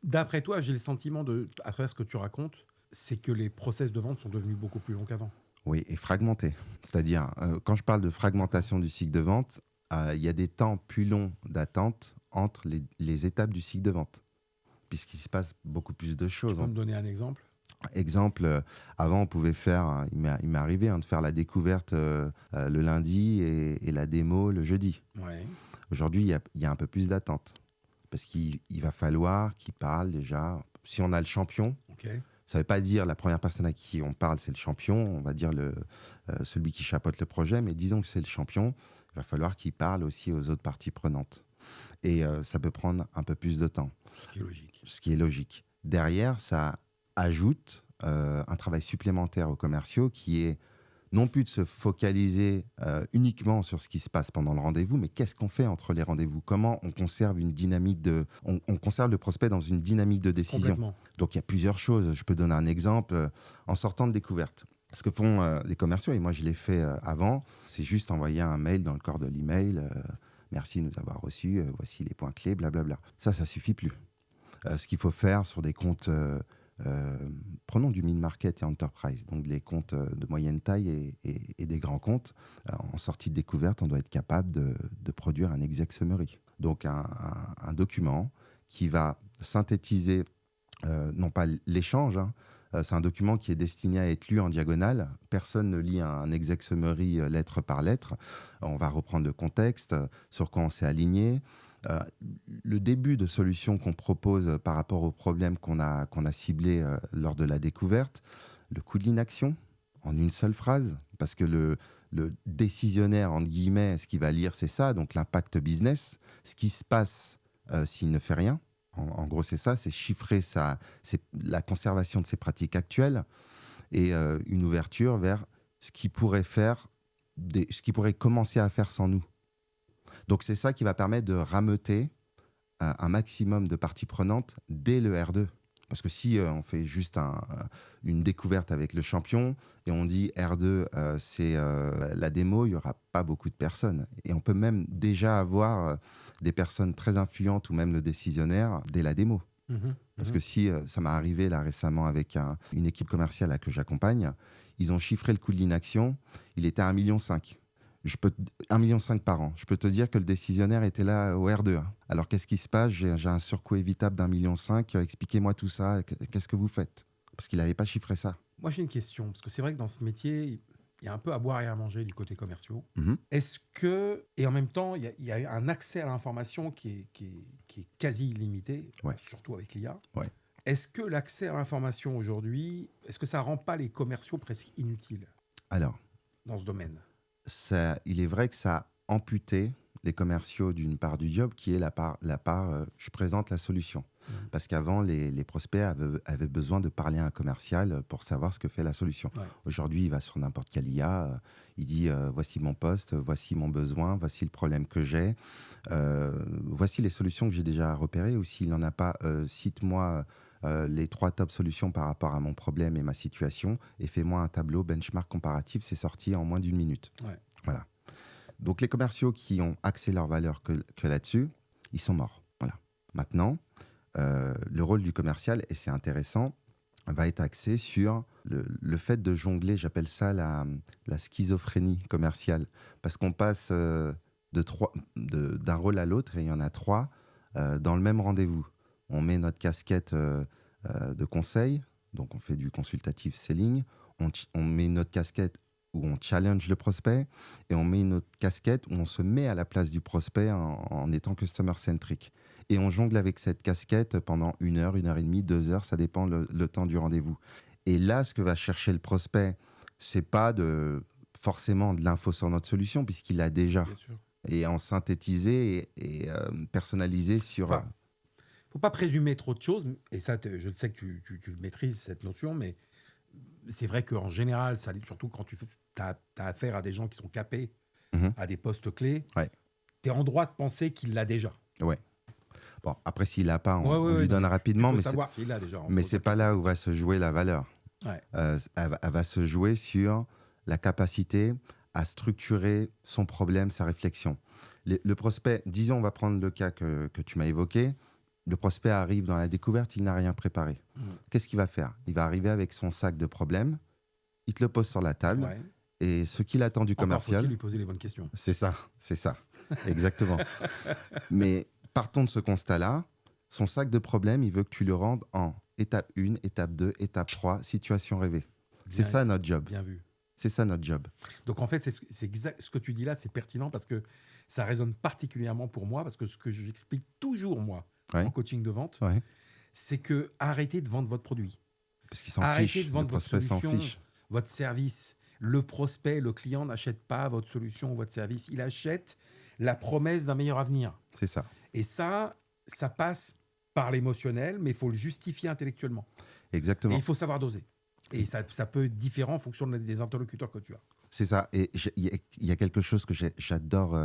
D'après toi, j'ai le sentiment, à travers ce que tu racontes, c'est que les process de vente sont devenus beaucoup plus longs qu'avant. Oui, et fragmentés. C'est-à-dire, quand je parle de fragmentation du cycle de vente, il y a des temps plus longs d'attente entre les étapes du cycle de vente, puisqu'il se passe beaucoup plus de choses. Tu peux me donner un exemple ? Exemple, avant, on pouvait faire, il m'est arrivé de faire la découverte le lundi et la démo le jeudi. Ouais. Aujourd'hui, il y a un peu plus d'attente. parce qu'il va falloir qu'il parle déjà. Si on a le champion, Ok. ça ne veut pas dire la première personne à qui on parle, c'est le champion, on va dire celui qui chapeaute le projet, mais disons que c'est le champion, il va falloir qu'il parle aussi aux autres parties prenantes. Et ça peut prendre un peu plus de temps. Ce qui est logique. Ce qui est logique. Derrière, ça ajoute un travail supplémentaire aux commerciaux qui est non plus de se focaliser uniquement sur ce qui se passe pendant le rendez-vous, mais qu'est-ce qu'on fait entre les rendez-vous? Comment on conserve une dynamique on conserve le prospect dans une dynamique de décision? Complètement. Donc il y a plusieurs choses. Je peux donner un exemple. En sortant de découverte, ce que font les commerciaux, et moi je l'ai fait avant, c'est juste envoyer un mail dans le corps de l'email. Merci de nous avoir reçus, voici les points clés, blablabla. Ça suffit plus. Ce qu'il faut faire sur des comptes, prenons du mid-market et enterprise, donc les comptes de moyenne taille et des grands comptes, en sortie de découverte, on doit être capable de produire un exec summary. Donc un document qui va synthétiser, non pas l'échange, hein, c'est un document qui est destiné à être lu en diagonale. Personne ne lit un exec summary lettre par lettre. On va reprendre le contexte, sur quoi on s'est aligné. Le début de solution qu'on propose par rapport aux problèmes qu'on a ciblés lors de la découverte. Le coût de l'inaction, en une seule phrase, parce que le décisionnaire, entre guillemets, ce qu'il va lire, c'est ça, donc l'impact business, ce qui se passe s'il ne fait rien. En gros, c'est ça, c'est chiffrer c'est la conservation de ses pratiques actuelles et une ouverture vers ce qu'il pourrait faire, ce qu'il pourrait commencer à faire sans nous. Donc, c'est ça qui va permettre de rameuter un maximum de parties prenantes dès le R2. Parce que si on fait juste une découverte avec le champion et on dit R2, c'est la démo, il n'y aura pas beaucoup de personnes. Et on peut même déjà avoir des personnes très influentes ou même le décisionnaire dès la démo. Parce que si ça m'est arrivé là récemment avec une équipe commerciale là, que j'accompagne, ils ont chiffré le coût de l'inaction, il était à 1,5 million. 1,5 million par an. Je peux te dire que le décisionnaire était là au R2. Alors, qu'est-ce qui se passe? J'ai un surcoût évitable d'1,5 million. Expliquez-moi tout ça. Qu'est-ce que vous faites? Parce qu'il n'avait pas chiffré ça. Moi, j'ai une question. Parce que c'est vrai que dans ce métier, il y a un peu à boire et à manger du côté commerciaux. Mm-hmm. Est-ce que... Et en même temps, il y a un accès à l'information qui est quasi illimité, Ouais. surtout avec l'IA. Ouais. Est-ce que l'accès à l'information aujourd'hui, est-ce que ça ne rend pas les commerciaux presque inutiles Alors, dans ce domaine? il est vrai que ça a amputé les commerciaux d'une part du job qui est la part je présente la solution. Parce qu'avant, les prospects avaient besoin de parler à un commercial pour savoir ce que fait la solution. Ouais. Aujourd'hui, il va sur n'importe quelle IA, il dit voici mon poste, voici mon besoin, voici le problème que j'ai, voici les solutions que j'ai déjà repérées, ou s'il n'en a pas, cite-moi les 3 top solutions par rapport à mon problème et ma situation, et fais-moi un tableau benchmark comparatif, c'est sorti en moins d'1 minute. Ouais. Voilà. Donc les commerciaux qui ont axé leur valeur que là-dessus, ils sont morts. Voilà. Maintenant, le rôle du commercial, et c'est intéressant, va être axé sur le fait de jongler, j'appelle ça la schizophrénie commerciale, parce qu'on passe d'un rôle à l'autre, et il y en a 3 dans le même rendez-vous. On met notre casquette de conseil, donc on fait du consultative selling, on met notre casquette où on challenge le prospect, et on met une autre casquette où on se met à la place du prospect en étant customer-centric. Et on jongle avec cette casquette pendant 1 heure, 1 heure et demie, 2 heures, ça dépend le temps du rendez-vous. Et là, ce que va chercher le prospect, c'est pas forcément de l'info sur notre solution, puisqu'il l'a déjà. Bien sûr. Et en synthétiser et personnaliser sur... Enfin, faut pas présumer trop de choses, et ça, je le sais que tu le maîtrises, cette notion, mais c'est vrai qu'en général, surtout quand tu as affaire à des gens qui sont capés à des postes clés, Ouais. tu es en droit de penser qu'il l'a déjà. Ouais. Bon, après, s'il l'a pas, on lui donne rapidement, Tu peux mais savoir s'il l'a déjà. mais c'est pas là où va se jouer la valeur. Ouais. Elle va se jouer sur la capacité à structurer son problème, sa réflexion. Le prospect, disons, on va prendre le cas que tu m'as évoqué. Le prospect arrive dans la découverte, il n'a rien préparé. Qu'est-ce qu'il va faire? Il va arriver avec son sac de problèmes, il te le pose sur la table, Ouais. et ce qu'il attend du commercial... Faut-il lui poser les bonnes questions. C'est ça, exactement. Mais partons de ce constat-là, son sac de problèmes, il veut que tu le rendes en étape 1, étape 2, étape 3, situation rêvée. C'est ça notre job. Bien vu. C'est ça notre job. Donc en fait, c'est exact, ce que tu dis là, c'est pertinent parce que ça résonne particulièrement pour moi, parce que ce que j'explique toujours, moi, Ouais. en coaching de vente, Ouais. c'est que arrêtez de vendre votre produit. Parce qu'ils s'en Arrêtez fichent. de vendre Le votre prospect s'en solution, fiche. votre service. Le prospect, le client n'achète pas votre solution ou votre service. Il achète la promesse d'un meilleur avenir. C'est ça. Et ça passe par l'émotionnel, mais il faut le justifier intellectuellement. Et Exactement. il faut savoir doser. Et ça peut être différent en fonction des interlocuteurs que tu as. C'est ça. Et il y a quelque chose que j'adore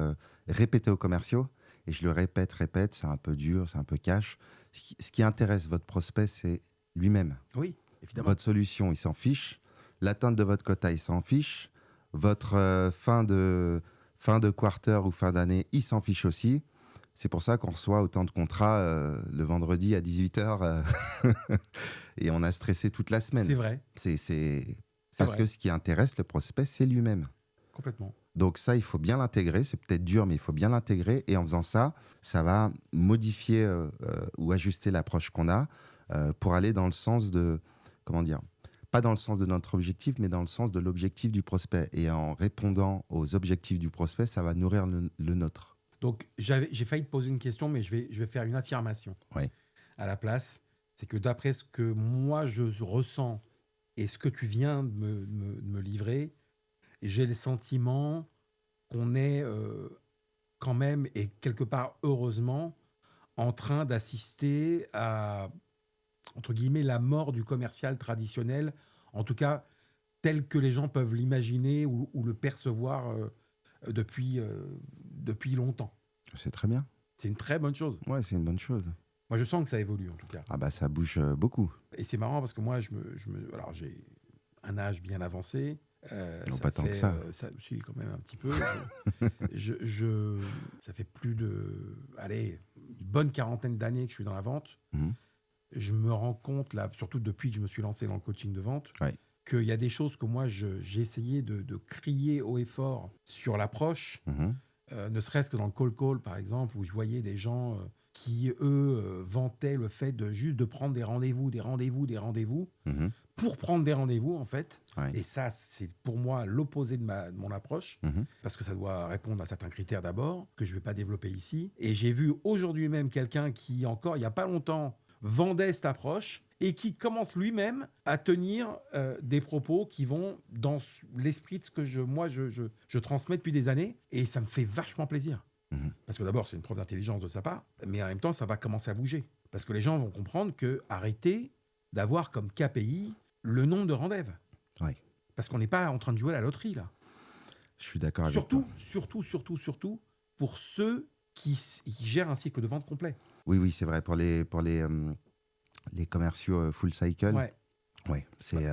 répéter aux commerciaux. Et je le répète, c'est un peu dur, c'est un peu cash. Ce qui intéresse votre prospect, c'est lui-même. Oui, évidemment. Votre solution, il s'en fiche. L'atteinte de votre quota, il s'en fiche. Votre fin de quarter ou fin d'année, il s'en fiche aussi. C'est pour ça qu'on reçoit autant de contrats le vendredi à 18h et on a stressé toute la semaine. C'est vrai. C'est parce vrai. que ce qui intéresse le prospect, c'est lui-même. Complètement. Donc ça, il faut bien l'intégrer. C'est peut-être dur, mais il faut bien l'intégrer. Et en faisant ça, ça va modifier ou ajuster l'approche qu'on a pour aller dans le sens de... Comment dire ? Pas dans le sens de notre objectif, mais dans le sens de l'objectif du prospect. Et en répondant aux objectifs du prospect, ça va nourrir le nôtre. Donc, j'ai failli te poser une question, mais je vais faire une affirmation Oui. à la place. C'est que d'après ce que moi, je ressens et ce que tu viens de me livrer, j'ai le sentiment qu'on est quand même, et quelque part heureusement, en train d'assister à, entre guillemets, la mort du commercial traditionnel, en tout cas tel que les gens peuvent l'imaginer ou le percevoir depuis longtemps. C'est très bien. C'est une très bonne chose. Ouais, c'est une bonne chose. Moi, je sens que ça évolue, en tout cas. Ah bah ça bouge beaucoup. Et c'est marrant parce que moi, alors, j'ai un âge bien avancé. Non, pas tant que ça. Si, quand même un petit peu. Ça fait plus de... Allez, une bonne quarantaine d'années que je suis dans la vente. Mhm. Je me rends compte, là, surtout depuis que je me suis lancé dans le coaching de vente, Ouais. qu'il y a des choses que moi, j'ai essayé de crier haut et fort sur l'approche, Mhm. ne serait-ce que dans le call, par exemple, où je voyais des gens qui, eux, vantaient le fait de prendre des rendez-vous Mhm. pour prendre des rendez-vous, en fait. Ouais. Et ça, c'est pour moi l'opposé de mon approche, Mhm. parce que ça doit répondre à certains critères d'abord, que je ne vais pas développer ici. Et j'ai vu aujourd'hui même quelqu'un qui, encore il n'y a pas longtemps, vendait cette approche et qui commence lui-même à tenir des propos qui vont dans l'esprit de ce que je transmets depuis des années. Et ça me fait vachement plaisir. Mhm. Parce que d'abord, c'est une preuve d'intelligence de sa part, mais en même temps, ça va commencer à bouger. Parce que les gens vont comprendre que arrêtez d'avoir comme KPI le nombre de rendez-vous. Ouais. Parce qu'on n'est pas en train de jouer à la loterie, là. Je suis d'accord avec toi. Surtout, pour ceux qui gèrent un cycle de vente complet. Oui, c'est vrai. Pour les commerciaux full cycle, Ouais. ouais, c'est...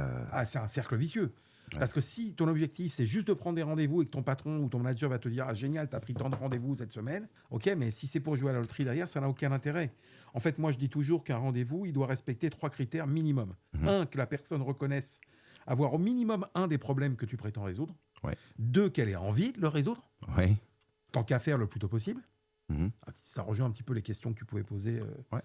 C'est un cercle vicieux. Ouais. Parce que si ton objectif, c'est juste de prendre des rendez-vous et que ton patron ou ton manager va te dire « Ah, génial, t'as pris tant de rendez-vous cette semaine. » Ok, mais si c'est pour jouer à la loterie derrière, ça n'a aucun intérêt. En fait, moi, je dis toujours qu'un rendez-vous, il doit respecter 3 critères minimum. Mhm. 1, que la personne reconnaisse avoir au minimum un des problèmes que tu prétends résoudre. Ouais. 2, qu'elle ait envie de le résoudre, Ouais. tant qu'à faire le plus tôt possible. Mhm. Ça rejoint un petit peu les questions que tu pouvais poser Ouais.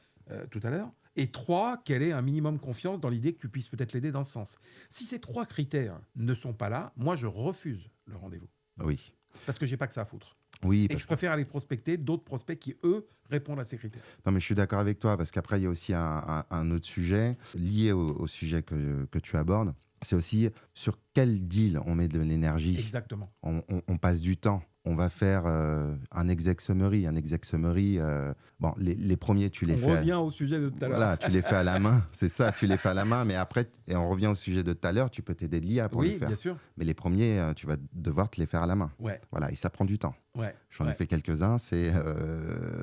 tout à l'heure. Et 3, qu'elle ait un minimum confiance dans l'idée que tu puisses peut-être l'aider dans ce sens. Si ces 3 critères ne sont pas là, moi, je refuse le rendez-vous. Oui. Parce que j'ai pas que ça à foutre. Oui, Et parce je préfère aller prospecter d'autres prospects qui, eux, répondent à ces critères. Non, mais je suis d'accord avec toi, parce qu'après, il y a aussi un autre sujet lié au sujet que tu abordes. C'est aussi sur quel deal on met de l'énergie. Exactement. On passe du temps. On va faire un exec summary. Un exec summary, bon, les premiers, tu les On fais... revient au sujet de tout à l'heure. Voilà, tu les fais à la main. C'est ça, tu les fais à la main. Mais après, et on revient au sujet de tout à l'heure, tu peux t'aider de l'IA pour les Oui, faire. bien sûr. Mais les premiers, tu vas devoir te les faire à la main. Ouais, Voilà, et ça prend du temps. ouais. J'en ai ouais. fait quelques-uns, c'est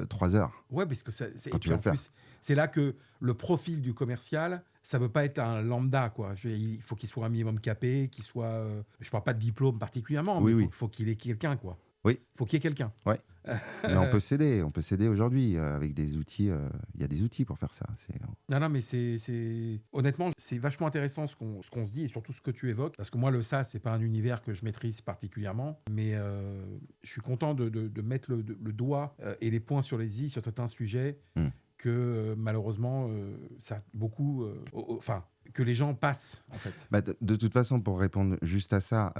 3 heures. Ouais, parce que c'est. Quand Et tu puis vas en le faire. plus, c'est là que le profil du commercial, ça ne peut pas être un lambda, quoi. Il faut qu'il soit un minimum capé, qu'il soit. Je ne parle pas de diplôme particulièrement, Oui, mais oui. faut qu'il ait quelqu'un, quoi. Oui. Faut qu'il y ait quelqu'un. Mais on peut s'aider aujourd'hui avec des outils. Il y a des outils pour faire ça. Non, mais honnêtement, c'est vachement intéressant ce qu'on se dit et surtout ce que tu évoques. Parce que moi, le SaaS, c'est pas un univers que je maîtrise particulièrement. Mais je suis content de mettre le doigt et les points sur les i sur certains sujets que malheureusement, ça a beaucoup. Enfin, que les gens passent, en fait. Bah, de toute façon, pour répondre juste à ça,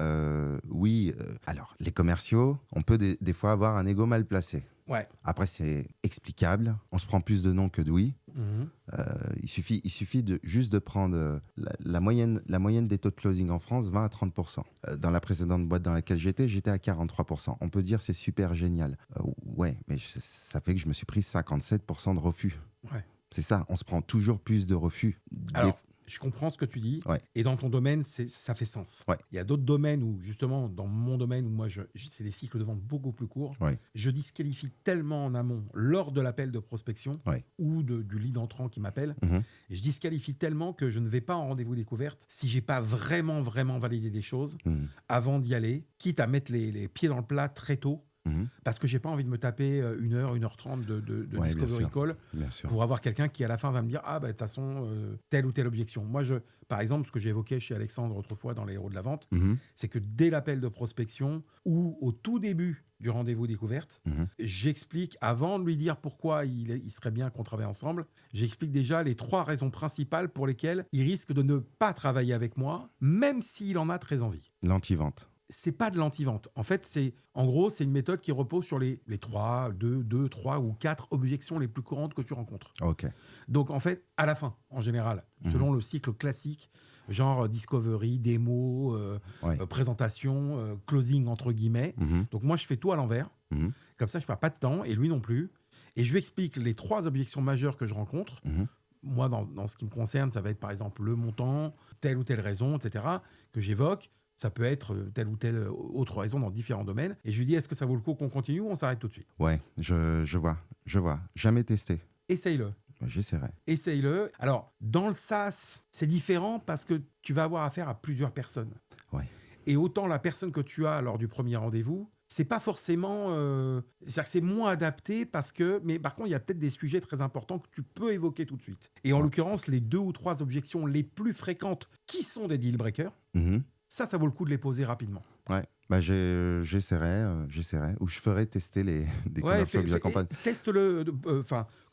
oui. Alors, les commerciaux, on peut des fois avoir un ego mal placé. Ouais. Après, c'est explicable. On se prend plus de non que de oui. Mhm. Il suffit juste de prendre la moyenne des taux de closing en France, 20 à 30%. Dans la précédente boîte dans laquelle j'étais à 43%. On peut dire c'est super génial. Ouais, mais ça fait que je me suis pris 57% de refus. Ouais. C'est ça, on se prend toujours plus de refus. Alors, je comprends ce que tu dis. Ouais. Et dans ton domaine, ça fait sens. Ouais. Il y a d'autres domaines où, justement, dans mon domaine, où moi, c'est des cycles de vente beaucoup plus courts. Ouais. Je disqualifie tellement en amont, lors de l'appel de prospection Ouais. ou du lead entrant qui m'appelle, Mhm. et je disqualifie tellement que je ne vais pas en rendez-vous découverte si j'ai pas vraiment validé des choses Mhm. avant d'y aller, quitte à mettre les pieds dans le plat très tôt. Mhm. Parce que j'ai pas envie de me taper 1h30 de Ouais, discovery bien sûr. call Bien sûr. pour avoir quelqu'un qui à la fin va me dire de toute façon telle ou telle objection. Moi par exemple, ce que j'ai évoqué chez Alexandre autrefois dans les héros de la vente, Mhm. c'est que dès l'appel de prospection ou au tout début du rendez-vous découverte, Mhm. j'explique, avant de lui dire pourquoi il serait bien qu'on travaille ensemble, j'explique déjà les 3 raisons principales pour lesquelles il risque de ne pas travailler avec moi, même s'il en a très envie. L'anti-vente. C'est pas de l'anti-vente. En fait, c'est une méthode qui repose sur les 2, 3 ou 4 objections les plus courantes que tu rencontres. Ok. Donc, en fait, à la fin, en général, selon le cycle classique, genre discovery, démo, Ouais. présentation, closing entre guillemets. Mhm. Donc, moi, je fais tout à l'envers. Mhm. Comme ça, je perds pas de temps et lui non plus. Et je lui explique les 3 objections majeures que je rencontre. Mhm. Moi, dans ce qui me concerne, ça va être par exemple le montant, telle ou telle raison, etc., que j'évoque. Ça peut être telle ou telle autre raison dans différents domaines. Et je lui dis, est-ce que ça vaut le coup qu'on continue ou on s'arrête tout de suite? Ouais, je vois. Jamais testé. Essaye-le. J'essaierai. Essaye-le. Alors, dans le SaaS, c'est différent parce que tu vas avoir affaire à plusieurs personnes. Ouais. Et autant la personne que tu as lors du premier rendez-vous, c'est pas forcément... c'est-à-dire que c'est moins adapté parce que... Mais par contre, il y a peut-être des sujets très importants que tu peux évoquer tout de suite. Et en l'occurrence, les 2 ou 3 objections les plus fréquentes qui sont des deal breakers, Mhm. ça vaut le coup de les poser rapidement. Ouais. Bah, j'essaierai. Ou je ferai tester des commerciaux que j'accompagne. Teste-le,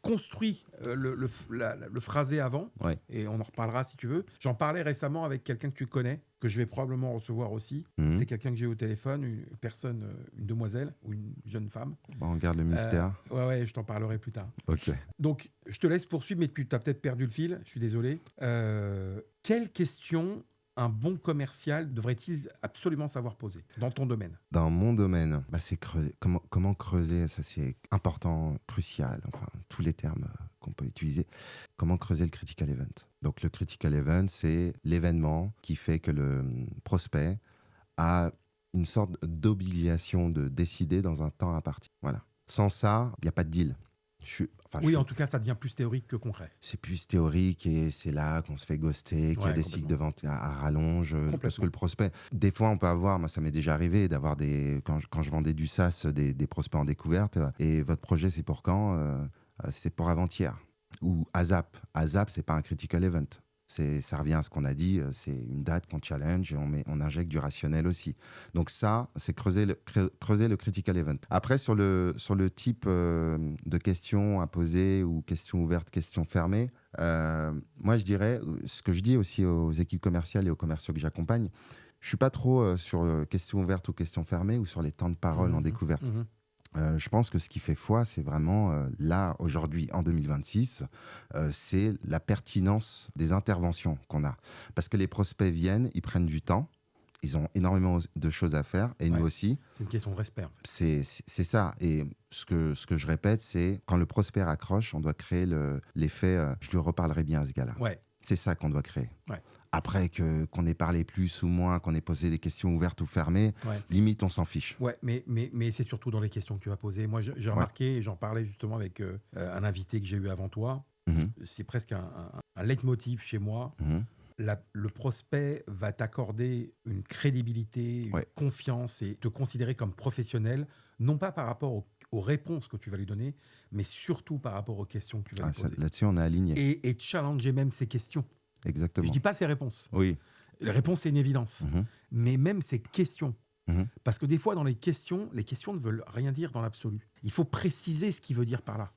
construis le phrasé avant, Ouais. et on en reparlera si tu veux. J'en parlais récemment avec quelqu'un que tu connais, que je vais probablement recevoir aussi. Mhm. C'était quelqu'un que j'ai eu au téléphone, une demoiselle ou une jeune femme. Bon, on garde le mystère. Ouais, je t'en parlerai plus tard. Ok. Donc, je te laisse poursuivre, mais tu as peut-être perdu le fil, je suis désolé. Quelle question un bon commercial devrait-il absolument savoir poser dans ton domaine? Dans mon domaine, c'est creuser. Comment creuser? Ça, c'est important, crucial. Enfin, tous les termes qu'on peut utiliser. Comment creuser le critical event? Donc, le critical event, c'est l'événement qui fait que le prospect a une sorte d'obligation de décider dans un temps imparti. Voilà. Sans ça, il n'y a pas de deal. En tout cas, ça devient plus théorique que concret. C'est plus théorique et c'est là qu'on se fait ghoster, qu'il y a des cycles de vente à rallonge. Parce que le prospect, des fois, on peut avoir, moi ça m'est déjà arrivé d'avoir quand je vendais du SaaS, des prospects en découverte, et votre projet c'est pour quand? C'est pour avant-hier. Ou ASAP. ASAP, c'est pas un critical event. Ça revient à ce qu'on a dit, c'est une date qu'on challenge et on injecte du rationnel aussi. Donc ça, c'est creuser le critical event. Après, sur le type de questions à poser ou questions ouvertes, questions fermées, moi je dirais, ce que je dis aussi aux équipes commerciales et aux commerciaux que j'accompagne, je ne suis pas trop sur questions ouvertes ou questions fermées ou sur les temps de parole en découverte. Je pense que ce qui fait foi, c'est vraiment, là, aujourd'hui, en 2026, c'est la pertinence des interventions qu'on a. Parce que les prospects viennent, ils prennent du temps, ils ont énormément de choses à faire, et nous aussi. C'est une question de respect, en fait. C'est ça. Et ce que je répète, c'est quand le prospect accroche, on doit créer l'effet je lui reparlerai bien à ce gars-là. Ouais. C'est ça qu'on doit créer. Ouais. Après qu'on ait parlé plus ou moins, qu'on ait posé des questions ouvertes ou fermées, limite on s'en fiche. Ouais, mais c'est surtout dans les questions que tu vas poser. Moi, j'ai remarqué, et j'en parlais justement avec un invité que j'ai eu avant toi, c'est presque un leitmotiv chez moi. Le prospect va t'accorder une crédibilité, une confiance et te considérer comme professionnel, non pas par rapport aux réponses que tu vas lui donner, mais surtout par rapport aux questions que tu vas lui poser. Là-dessus, on est aligné. Et challenger même ces questions. Exactement. Je dis pas ses réponses. Oui. Les réponses, c'est une évidence. Mais même ces questions. Parce que des fois, dans les questions ne veulent rien dire dans l'absolu. Il faut préciser ce qu'il veut dire par là.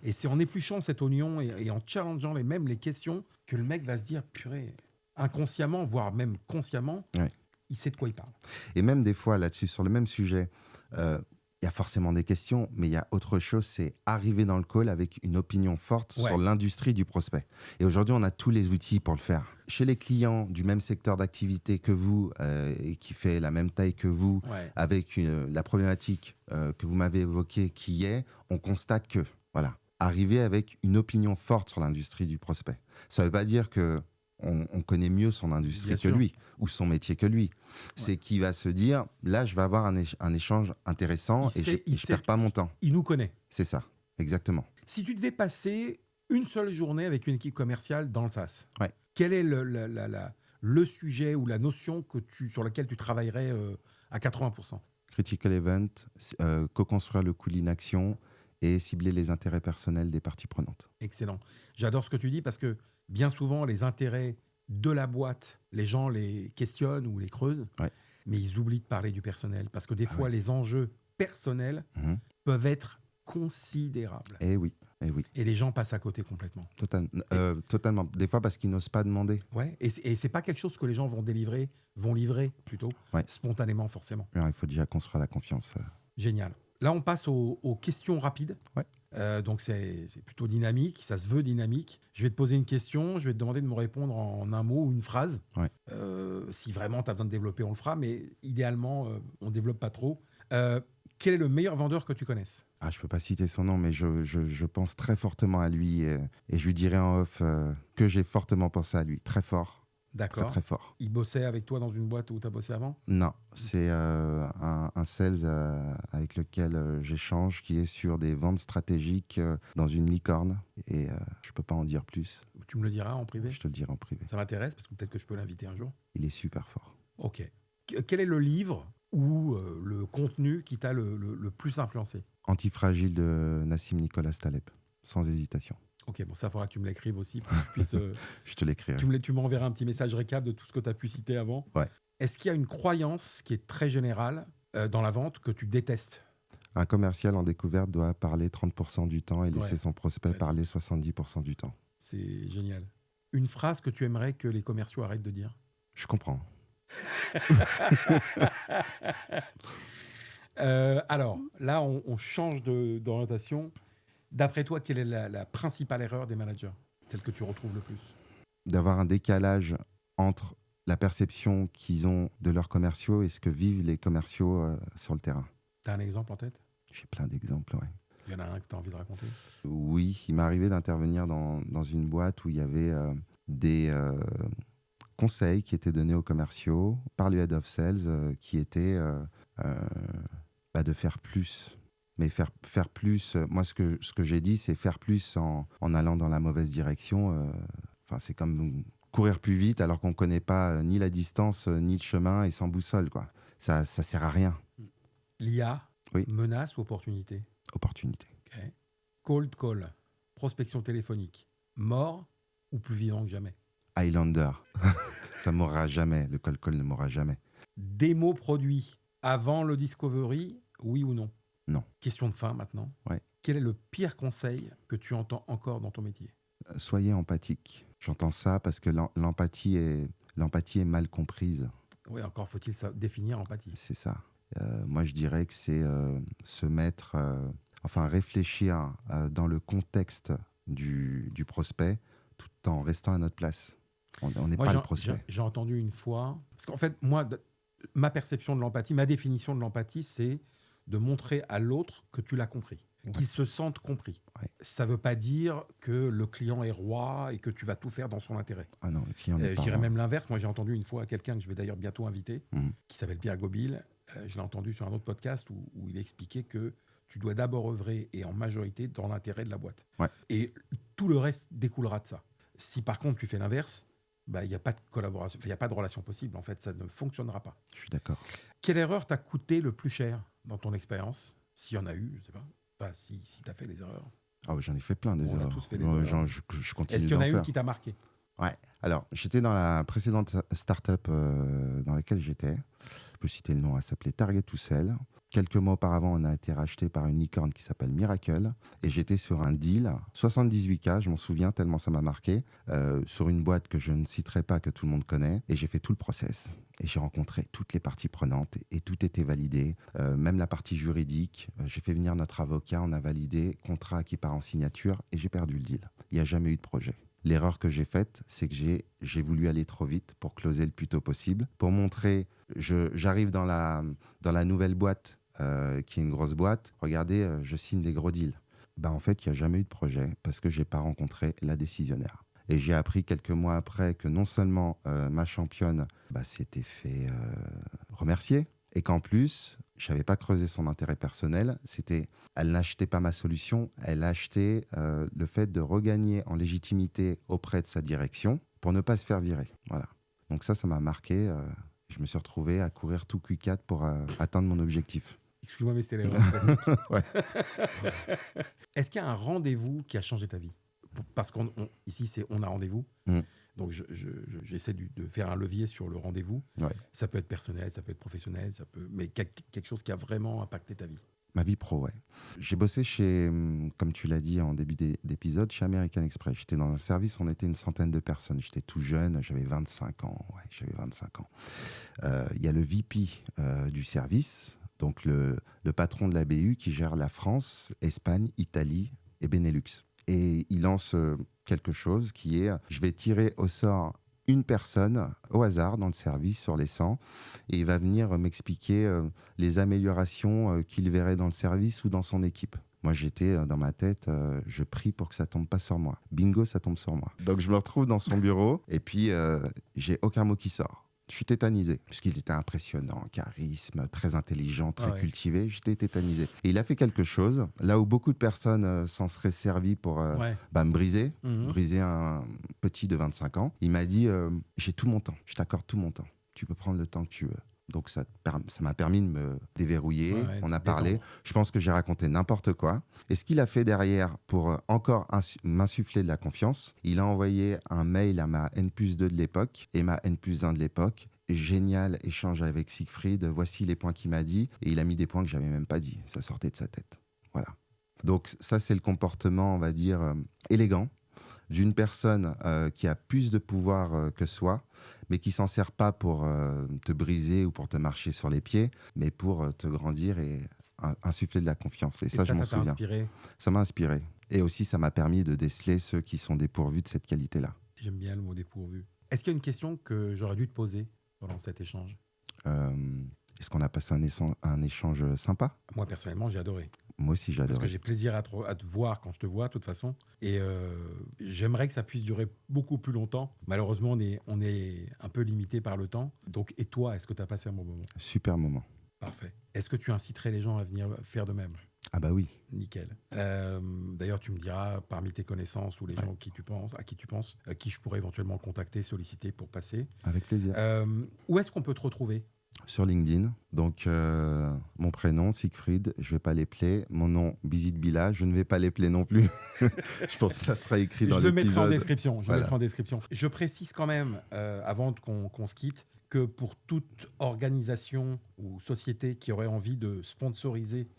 Et c'est en épluchant cet oignon et en challengeant les questions que le mec va se dire, purée, inconsciemment, voire même consciemment, il sait de quoi il parle. Et même des fois, là-dessus, sur le même sujet, Il y a forcément des questions, mais il y a autre chose, c'est arriver dans le call avec une opinion forte Ouais. sur l'industrie du prospect. Et aujourd'hui, on a tous les outils pour le faire. Chez les clients du même secteur d'activité que vous, et qui fait la même taille que vous, Ouais. avec la problématique que vous m'avez évoquée qui est, on constate que, voilà, arriver avec une opinion forte sur l'industrie du prospect. Ça ne veut pas dire que on connaît mieux son industrie Bien que sûr. lui, ou son métier que lui. C'est qu'il va se dire, là, je vais avoir un échange intéressant Il et sait- je ne perds pas mon temps. Il nous connaît. C'est ça, exactement. Si tu devais passer une seule journée avec une équipe commerciale dans le SaaS, Ouais. quel est le sujet ou la notion sur laquelle tu travaillerais à 80%? Critical event, co-construire le coût d'inaction et cibler les intérêts personnels des parties prenantes. Excellent. J'adore ce que tu dis parce que bien souvent, les intérêts de la boîte, les gens les questionnent ou les creusent, Ouais. mais ils oublient de parler du personnel parce que des fois, les enjeux personnels Mhm. peuvent être considérables. Eh oui, eh oui, Et les gens passent à côté complètement. totalement. Des fois parce qu'ils n'osent pas demander. Ouais. Et c'est pas quelque chose que les gens vont livrer plutôt, Ouais. spontanément forcément. Alors, il faut déjà construire la confiance. Génial. Là, on passe aux questions rapides. Ouais. Donc, c'est plutôt dynamique. Ça se veut dynamique. Je vais te poser une question. Je vais te demander de me répondre en un mot ou une phrase. Ouais. Si vraiment tu as besoin de développer, on le fera. Mais idéalement, on ne développe pas trop. Quel est le meilleur vendeur que tu connaisses? Ah, je ne peux pas citer son nom, mais je pense très fortement à lui et je lui dirai en off que j'ai fortement pensé à lui. Très fort. Très, D'accord. très fort. Il bossait avec toi dans une boîte où tu as bossé avant? Non, c'est un sales avec lequel j'échange qui est sur des ventes stratégiques dans une licorne. Et je ne peux pas en dire plus. Tu me le diras en privé? Je te le dirai en privé. Ça m'intéresse parce que peut-être que je peux l'inviter un jour. Il est super fort. Ok. Quel est le livre ou le contenu qui t'a le plus influencé? Antifragile de Nassim Nicolas Taleb, sans hésitation. Ok, bon, ça faudra que tu me l'écrives aussi pour que je puisse. Je te l'écrirai. Tu m'enverras un petit message récap de tout ce que tu as pu citer avant. Ouais. Est-ce qu'il y a une croyance qui est très générale dans la vente que tu détestes? Un commercial en découverte doit parler 30% du temps et laisser Ouais. son prospect Ouais, parler 70% du temps. C'est génial. Une phrase que tu aimerais que les commerciaux arrêtent de dire? Je comprends. Alors, là, on change d'orientation. D'après toi, quelle est la principale erreur des managers? Celle que tu retrouves le plus? D'avoir un décalage entre la perception qu'ils ont de leurs commerciaux et ce que vivent les commerciaux sur le terrain. Tu as un exemple en tête? J'ai plein d'exemples, ouais. Il y en a un que tu as envie de raconter? Oui, il m'est arrivé d'intervenir dans une boîte où il y avait des conseils qui étaient donnés aux commerciaux par le head of sales qui étaient de faire plus. Mais faire plus, moi ce que j'ai dit, c'est faire plus en allant dans la mauvaise direction. C'est comme courir plus vite alors qu'on ne connaît pas ni la distance, ni le chemin et sans boussole, quoi. Ça sert à rien. L'IA, Oui. menace ou opportunité? Opportunité. Ok. Cold call, prospection téléphonique, mort ou plus vivant que jamais? Highlander, ça mourra jamais. Le call ne mourra jamais. Démo produit avant le discovery, oui ou non? Non. Question de fin maintenant. Ouais. Quel est le pire conseil que tu entends encore dans ton métier? Soyez empathique. J'entends ça parce que l'empathie est mal comprise. Oui, encore faut-il définir empathie. C'est ça. Moi, je dirais que c'est se mettre, réfléchir dans le contexte du prospect tout en restant à notre place. On n'est pas le prospect. J'ai entendu une fois, parce qu'en fait, moi, ma perception de l'empathie, ma définition de l'empathie, c'est de montrer à l'autre que tu l'as compris, qu'il se sente compris. Ouais. Ça ne veut pas dire que le client est roi et que tu vas tout faire dans son intérêt. Ah non, le client n'est Je pas dirais roi. même l'inverse. Moi, j'ai entendu une fois quelqu'un que je vais d'ailleurs bientôt inviter, qui s'appelle Pierre Gobil. Je l'ai entendu sur un autre podcast où il expliquait que tu dois d'abord œuvrer, et en majorité, dans l'intérêt de la boîte. Ouais. Et tout le reste découlera de ça. Si par contre, tu fais l'inverse, il n'y a pas de collaboration, il n'y a pas de relation possible. En fait, ça ne fonctionnera pas. Je suis d'accord. Quelle erreur t'a coûté le plus cher dans ton expérience? S'il y en a eu, je ne sais pas. Enfin, si tu as fait des erreurs. Ah, j'en ai fait plein des On a erreurs. tous fait des erreurs. Je continue Est-ce qu'il y en d'en a une faire. qui t'a marqué? Ouais. Alors, j'étais dans la précédente start-up dans laquelle j'étais. Je peux citer le nom, elle s'appelait Target to Sell. Quelques mois auparavant, on a été racheté par une licorne qui s'appelle Miracle. Et j'étais sur un deal, 78K, je m'en souviens tellement ça m'a marqué, sur une boîte que je ne citerai pas, que tout le monde connaît. Et j'ai fait tout le process. Et j'ai rencontré toutes les parties prenantes et tout était validé. Même la partie juridique. J'ai fait venir notre avocat, on a validé, contrat qui part en signature et j'ai perdu le deal. Il n'y a jamais eu de projet. L'erreur que j'ai faite, c'est que j'ai voulu aller trop vite pour closer le plus tôt possible. Pour montrer, j'arrive dans la nouvelle boîte, qui est une grosse boîte. Regardez, je signe des gros deals. En fait, il n'y a jamais eu de projet parce que je n'ai pas rencontré la décisionnaire. Et j'ai appris quelques mois après que non seulement ma championne s'était fait remercier, et qu'en plus, je n'avais pas creusé son intérêt personnel. Elle n'achetait pas ma solution, elle achetait le fait de regagner en légitimité auprès de sa direction pour ne pas se faire virer. Voilà. Donc ça m'a marqué. Je me suis retrouvé à courir tout Q4 pour atteindre mon objectif. Excuse-moi, mais c'était l'erreur classique. Ouais. Est-ce qu'il y a un rendez-vous qui a changé ta vie ? Parce qu'ici, on a rendez-vous. Donc, j'essaie de faire un levier sur le rendez-vous. Ouais. Ça peut être personnel, ça peut être professionnel, mais quelque chose qui a vraiment impacté ta vie. Ma vie pro, ouais. J'ai bossé comme tu l'as dit en début d'épisode, chez American Express. J'étais dans un service, on était une centaine de personnes. J'étais tout jeune, j'avais 25 ans. Ouais, j'avais 25 ans. Il y a le VP du service, donc le patron de la BU qui gère la France, Espagne, Italie et Benelux. Et il lance quelque chose qui est, je vais tirer au sort une personne au hasard dans le service sur les 100 et il va venir m'expliquer les améliorations qu'il verrait dans le service ou dans son équipe. Moi, j'étais dans ma tête, je prie pour que ça tombe pas sur moi. Bingo, ça tombe sur moi. Donc, je me retrouve dans son bureau et puis j'ai aucun mot qui sort. Je suis tétanisé, puisqu'il était impressionnant, charisme, très intelligent, très cultivé. J'étais tétanisé. Et il a fait quelque chose, là où beaucoup de personnes s'en seraient servies pour me briser, briser un petit de 25 ans. Il m'a dit, j'ai tout mon temps, je t'accorde tout mon temps. Tu peux prendre le temps que tu veux. Donc ça m'a permis de me déverrouiller, on a parlé. Je pense que j'ai raconté n'importe quoi. Et ce qu'il a fait derrière pour encore m'insuffler de la confiance, il a envoyé un mail à ma N+2 de l'époque et ma N+1 de l'époque. Génial échange avec Siegfried, voici les points qu'il m'a dit. Et il a mis des points que je n'avais même pas dit, ça sortait de sa tête. Voilà. Donc ça, c'est le comportement, on va dire, élégant d'une personne qui a plus de pouvoir que soi, mais qui s'en sert pas pour te briser ou pour te marcher sur les pieds, mais pour te grandir et insuffler de la confiance. Et ça, je m'en souviens. Inspiré. Ça m'a inspiré. Et aussi, ça m'a permis de déceler ceux qui sont dépourvus de cette qualité-là. J'aime bien le mot dépourvu. Est-ce qu'il y a une question que j'aurais dû te poser pendant cet échange ? Est-ce qu'on a passé un échange sympa ? Moi, personnellement, j'ai adoré. Moi aussi, j'ai adoré. Parce que j'ai plaisir à te voir quand je te vois, de toute façon. Et j'aimerais que ça puisse durer beaucoup plus longtemps. Malheureusement, on est un peu limité par le temps. Donc, et toi, est-ce que tu as passé un bon moment ? Super moment. Parfait. Est-ce que tu inciterais les gens à venir faire de même ? Ah bah oui. Nickel. D'ailleurs, tu me diras, parmi tes connaissances ou les gens à qui tu penses, qui je pourrais éventuellement contacter, solliciter pour passer. Avec plaisir. Où est-ce qu'on peut te retrouver ? Sur LinkedIn. Donc, mon prénom, Siegfried, je ne vais pas l'épeler. Mon nom, Bizit Bila, je ne vais pas l'épeler non plus. Je pense que ça sera écrit dans l'épisode. Je le mettrai en description. Je précise quand même, avant qu'on se quitte, que pour toute organisation ou société qui aurait envie de sponsoriser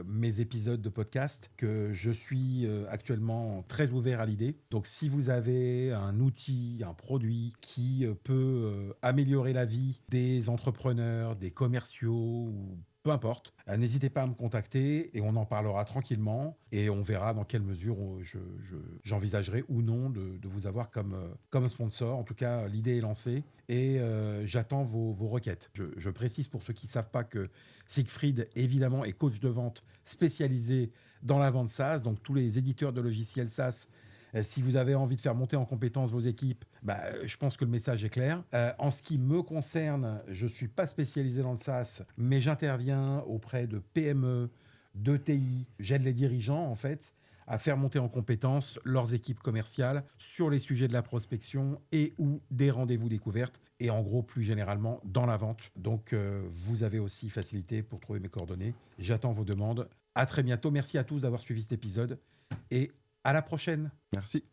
mes épisodes de podcast, que je suis actuellement très ouvert à l'idée. Donc, si vous avez un outil, un produit qui peut améliorer la vie des entrepreneurs, des commerciaux ou peu importe, n'hésitez pas à me contacter et on en parlera tranquillement et on verra dans quelle mesure j'envisagerai ou non de vous avoir comme sponsor. En tout cas, l'idée est lancée et j'attends vos requêtes. Je précise pour ceux qui ne savent pas que Siegfried, évidemment, est coach de vente spécialisé dans la vente SaaS. Donc, tous les éditeurs de logiciels SaaS, si vous avez envie de faire monter en compétence vos équipes, je pense que le message est clair. En ce qui me concerne, je ne suis pas spécialisé dans le SaaS, mais j'interviens auprès de PME, d'ETI. J'aide les dirigeants, en fait, à faire monter en compétence leurs équipes commerciales sur les sujets de la prospection et ou des rendez-vous découvertes et en gros, plus généralement, dans la vente. Donc, vous avez aussi facilité pour trouver mes coordonnées. J'attends vos demandes. À très bientôt. Merci à tous d'avoir suivi cet épisode et à la prochaine. Merci.